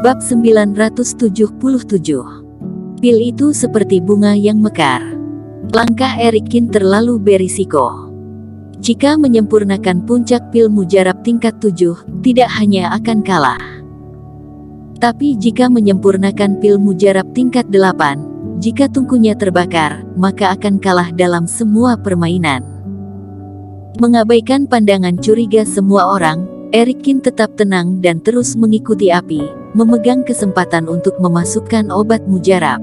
Bab 977. Pil itu seperti bunga yang mekar. Langkah Erikin terlalu berisiko. Jika menyempurnakan puncak pil mujarab tingkat 7, tidak hanya akan kalah. Tapi jika menyempurnakan pil mujarab tingkat 8, jika tungkunya terbakar, maka akan kalah dalam semua permainan. Mengabaikan pandangan curiga semua orang, Erikin tetap tenang dan terus mengikuti api, memegang kesempatan untuk memasukkan obat mujarab.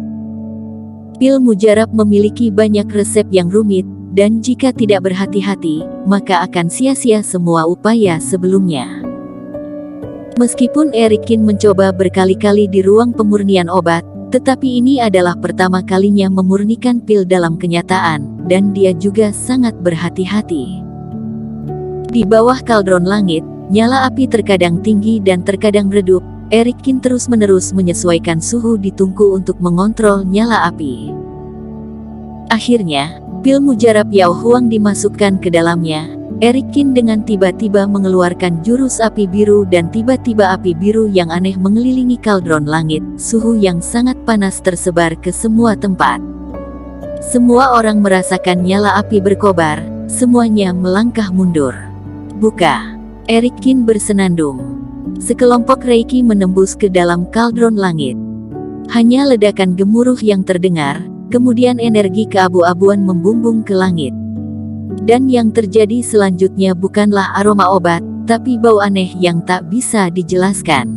Pil mujarab memiliki banyak resep yang rumit, dan jika tidak berhati-hati, maka akan sia-sia semua upaya sebelumnya. Meskipun Erikin mencoba berkali-kali di ruang pemurnian obat, tetapi ini adalah pertama kalinya memurnikan pil dalam kenyataan, dan dia juga sangat berhati-hati. Di bawah kaldron langit, nyala api terkadang tinggi dan terkadang redup. Erikin terus-menerus menyesuaikan suhu di tungku untuk mengontrol nyala api. Akhirnya, pil mujarab Yao Huang dimasukkan ke dalamnya. Erikin dengan tiba-tiba mengeluarkan jurus api biru dan tiba-tiba api biru yang aneh mengelilingi kaldron langit. Suhu yang sangat panas tersebar ke semua tempat. Semua orang merasakan nyala api berkobar, semuanya melangkah mundur. Buka! Erikin bersenandung. Sekelompok reiki menembus ke dalam kaldron langit. Hanya ledakan gemuruh yang terdengar, kemudian energi keabu-abuan membumbung ke langit. Dan yang terjadi selanjutnya bukanlah aroma obat, tapi bau aneh yang tak bisa dijelaskan.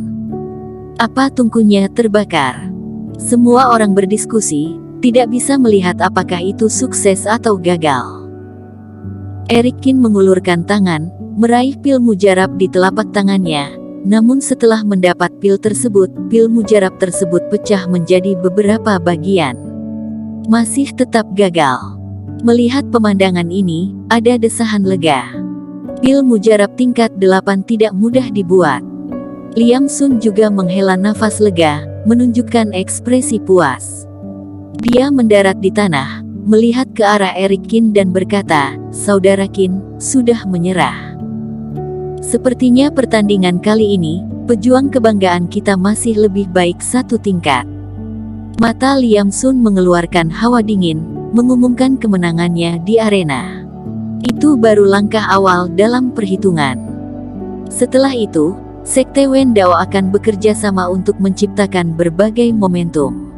Apa tungkunya terbakar? Semua orang berdiskusi, tidak bisa melihat apakah itu sukses atau gagal. Erikin mengulurkan tangan, meraih pil mujarab di telapak tangannya. Namun setelah mendapat pil tersebut, pil mujarab tersebut pecah menjadi beberapa bagian. Masih tetap gagal. Melihat pemandangan ini, ada desahan lega. Pil mujarab tingkat 8 tidak mudah dibuat. Liam Sun juga menghela nafas lega, menunjukkan ekspresi puas. Dia mendarat di tanah, melihat ke arah Erikin dan berkata, "Saudara Qin, sudah menyerah. Sepertinya pertandingan kali ini, pejuang kebanggaan kita masih lebih baik satu tingkat." Mata Liam Sun mengeluarkan hawa dingin, mengumumkan kemenangannya di arena. Itu baru langkah awal dalam perhitungan. Setelah itu, Sekte Wen Dao akan bekerja sama untuk menciptakan berbagai momentum.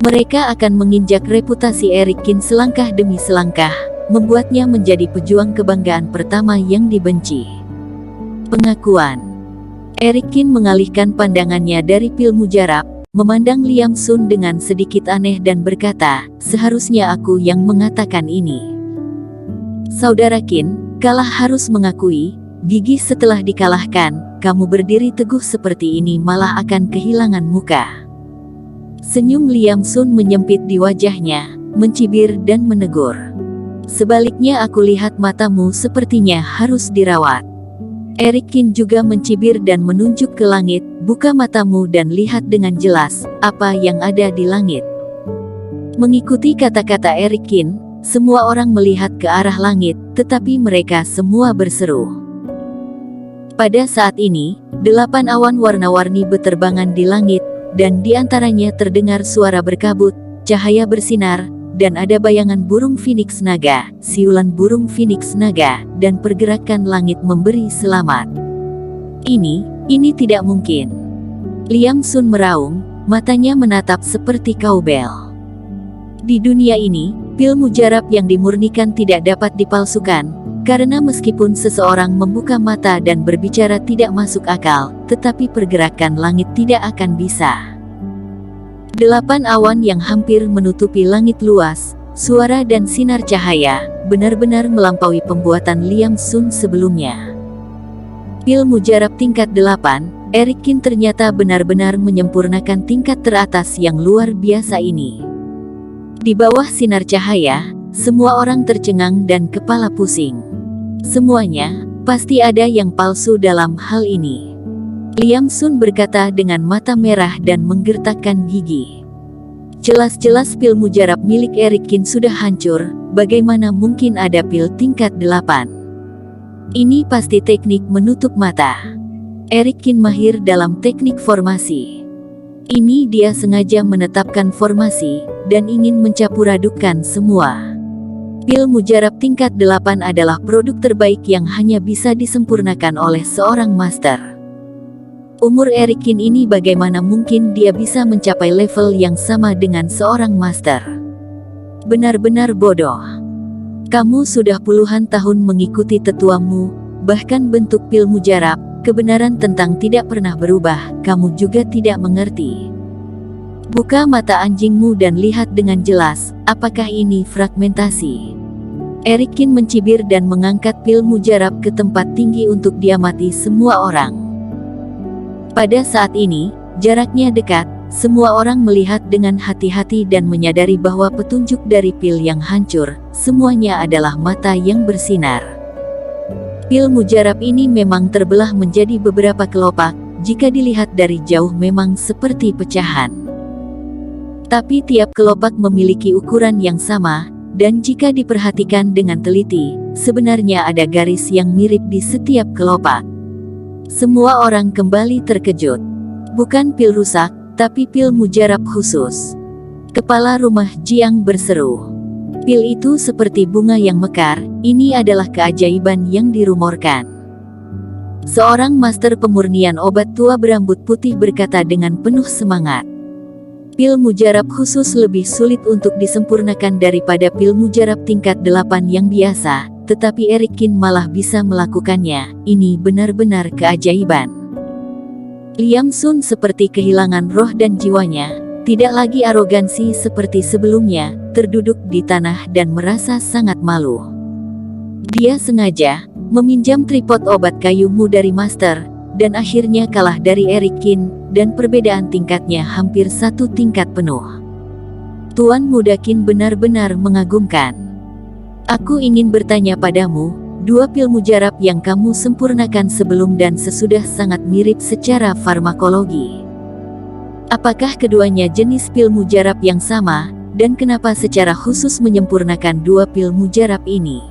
Mereka akan menginjak reputasi Erikin selangkah demi selangkah, membuatnya menjadi pejuang kebanggaan pertama yang dibenci. Pengakuan. Erikin mengalihkan pandangannya dari pil mujarab, memandang Liam Sun dengan sedikit aneh dan berkata, "Seharusnya aku yang mengatakan ini. Saudara Qin, kalah harus mengakui, gigih setelah dikalahkan, kamu berdiri teguh seperti ini malah akan kehilangan muka." Senyum Liam Sun menyempit di wajahnya, mencibir dan menegur. "Sebaliknya aku lihat matamu sepertinya harus dirawat." Erikin juga mencibir dan menunjuk ke langit, "Buka matamu dan lihat dengan jelas, apa yang ada di langit." Mengikuti kata-kata Erikin, semua orang melihat ke arah langit, tetapi mereka semua berseru. Pada saat ini, 8 awan warna-warni beterbangan di langit, dan di antaranya terdengar suara berkabut, cahaya bersinar, dan ada bayangan burung Phoenix naga, siulan burung Phoenix naga, dan pergerakan langit memberi selamat. Ini tidak mungkin. Liam Sun meraung, matanya menatap seperti kaubel. Di dunia ini, pil mujarab yang dimurnikan tidak dapat dipalsukan, karena meskipun seseorang membuka mata dan berbicara tidak masuk akal, tetapi pergerakan langit tidak akan bisa. 8 awan yang hampir menutupi langit luas, suara dan sinar cahaya, benar-benar melampaui pembuatan Liam Sun sebelumnya. Pil mujarab tingkat 8, Erikin ternyata benar-benar menyempurnakan tingkat teratas yang luar biasa ini. Di bawah sinar cahaya, semua orang tercengang dan kepala pusing. Semuanya, pasti ada yang palsu dalam hal ini. Liam Sun berkata dengan mata merah dan menggertakkan gigi. Jelas-jelas pil mujarab milik Erikin sudah hancur, bagaimana mungkin ada pil tingkat 8? Ini pasti teknik menutup mata. Eric Kin mahir dalam teknik formasi. Ini dia sengaja menetapkan formasi, dan ingin mencampur-adukkan semua. Pil mujarab tingkat 8 adalah produk terbaik yang hanya bisa disempurnakan oleh seorang master. Umur Eric Kin ini bagaimana mungkin dia bisa mencapai level yang sama dengan seorang master? Benar-benar bodoh. Kamu sudah puluhan tahun mengikuti tetuamu, bahkan bentuk pil mujarab, kebenaran tentang tidak pernah berubah, kamu juga tidak mengerti. Buka mata anjingmu dan lihat dengan jelas, apakah ini fragmentasi? Eric Kin mencibir dan mengangkat pil mujarab ke tempat tinggi untuk diamati semua orang. Pada saat ini, jaraknya dekat, semua orang melihat dengan hati-hati dan menyadari bahwa petunjuk dari pil yang hancur, semuanya adalah mata yang bersinar. Pil mujarab ini memang terbelah menjadi beberapa kelopak, jika dilihat dari jauh memang seperti pecahan. Tapi tiap kelopak memiliki ukuran yang sama, dan jika diperhatikan dengan teliti, sebenarnya ada garis yang mirip di setiap kelopak. Semua orang kembali terkejut. Bukan pil rusak, tapi pil mujarab khusus. Kepala rumah Jiang berseru. Pil itu seperti bunga yang mekar, ini adalah keajaiban yang dirumorkan. Seorang master pemurnian obat tua berambut putih berkata dengan penuh semangat. Pil mujarab khusus lebih sulit untuk disempurnakan daripada pil mujarab tingkat 8 yang biasa, tetapi Eric Kin malah bisa melakukannya, ini benar-benar keajaiban. Liam Sun seperti kehilangan roh dan jiwanya. Tidak lagi arogansi seperti sebelumnya, terduduk di tanah dan merasa sangat malu. Dia sengaja meminjam tripod obat kayumu dari master, dan akhirnya kalah dari Eric Kin, dan perbedaan tingkatnya hampir 1 tingkat penuh. Tuan Muda Kin benar-benar mengagumkan. Aku ingin bertanya padamu, 2 pil mujarab yang kamu sempurnakan sebelum dan sesudah sangat mirip secara farmakologi. Apakah keduanya jenis pil mujarab yang sama, dan kenapa secara khusus menyempurnakan 2 pil mujarab ini?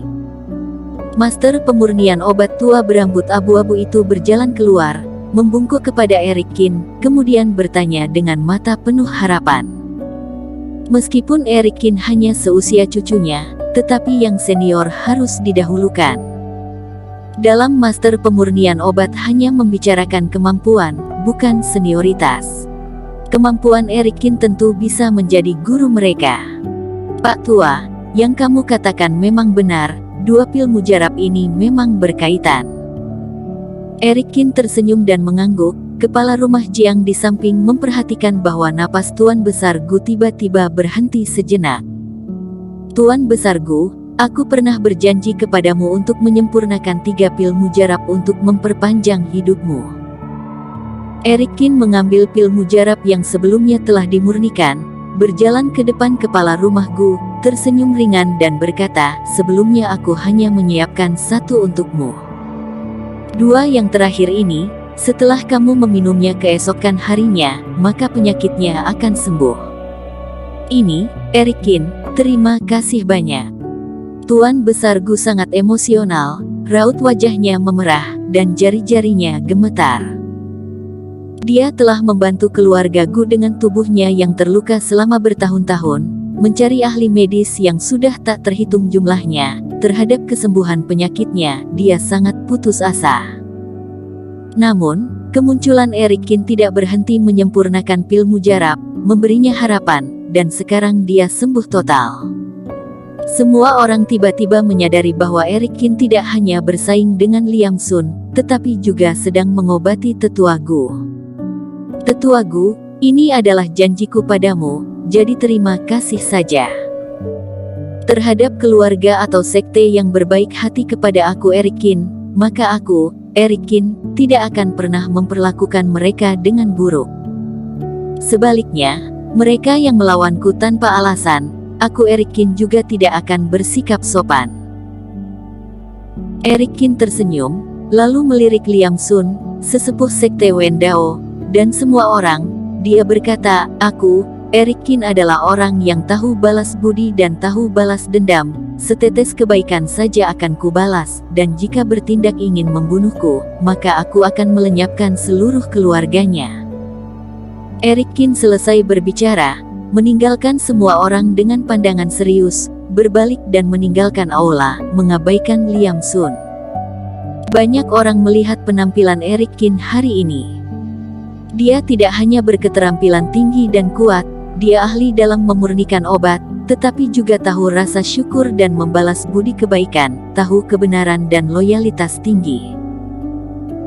Master pemurnian obat tua berambut abu-abu itu berjalan keluar, membungkuk kepada Eric Kin, kemudian bertanya dengan mata penuh harapan. Meskipun Eric Kin hanya seusia cucunya, tetapi yang senior harus didahulukan. Dalam master pemurnian obat hanya membicarakan kemampuan, bukan senioritas. Kemampuan Eric Kin tentu bisa menjadi guru mereka. Pak Tua, yang kamu katakan memang benar, 2 pil mujarab ini memang berkaitan. Eric Kin tersenyum dan mengangguk, kepala rumah Jiang di samping memperhatikan bahwa napas Tuan Besar Gu tiba-tiba berhenti sejenak. Tuan Besar Gu, aku pernah berjanji kepadamu untuk menyempurnakan 3 pil mujarab untuk memperpanjang hidupmu. Eric Kin mengambil pil mujarab yang sebelumnya telah dimurnikan, berjalan ke depan kepala rumah Gu, tersenyum ringan dan berkata, sebelumnya aku hanya menyiapkan 1 untukmu. 2 yang terakhir ini, setelah kamu meminumnya keesokan harinya, maka penyakitnya akan sembuh. Ini, Eric Kin, terima kasih banyak. Tuan Besar Gu sangat emosional, raut wajahnya memerah, dan jari-jarinya gemetar. Dia telah membantu keluarga Gu dengan tubuhnya yang terluka selama bertahun-tahun, mencari ahli medis yang sudah tak terhitung jumlahnya. Terhadap kesembuhan penyakitnya, dia sangat putus asa. Namun, kemunculan Eric Kin tidak berhenti menyempurnakan pil mujarab, memberinya harapan, dan sekarang dia sembuh total. Semua orang tiba-tiba menyadari bahwa Eric Kin tidak hanya bersaing dengan Liam Sun, tetapi juga sedang mengobati tetua Gu. Tetua Gu, ini adalah janjiku padamu, jadi terima kasih saja. Terhadap keluarga atau sekte yang berbaik hati kepada aku Eric Kin, maka aku, Eric Kin, tidak akan pernah memperlakukan mereka dengan buruk. Sebaliknya, mereka yang melawanku tanpa alasan, aku Eric Kin juga tidak akan bersikap sopan. Eric Kin tersenyum, lalu melirik Liam Sun, sesepuh sekte Wendao, dan semua orang. Dia berkata, aku, Eric Kin adalah orang yang tahu balas budi dan tahu balas dendam. Setetes kebaikan saja akan kubalas, dan jika bertindak ingin membunuhku, maka aku akan melenyapkan seluruh keluarganya. Eric Kin selesai berbicara, meninggalkan semua orang dengan pandangan serius, berbalik dan meninggalkan aula, mengabaikan Liam Sun. Banyak orang melihat penampilan Eric Kin hari ini. Dia tidak hanya berketerampilan tinggi dan kuat, dia ahli dalam memurnikan obat, tetapi juga tahu rasa syukur dan membalas budi kebaikan, tahu kebenaran dan loyalitas tinggi.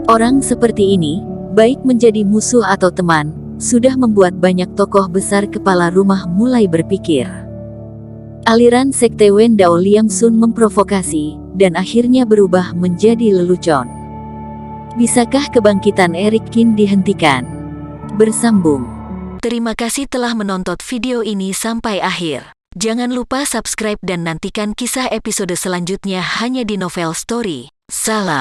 Orang seperti ini, baik menjadi musuh atau teman, sudah membuat banyak tokoh besar kepala rumah mulai berpikir. Aliran sekte Wen Dao Liam Sun memprovokasi, dan akhirnya berubah menjadi lelucon. Bisakah kebangkitan Eric Kin dihentikan? Bersambung. Terima kasih telah menonton video ini sampai akhir. Jangan lupa subscribe dan nantikan kisah episode selanjutnya hanya di Novel Story. Salam.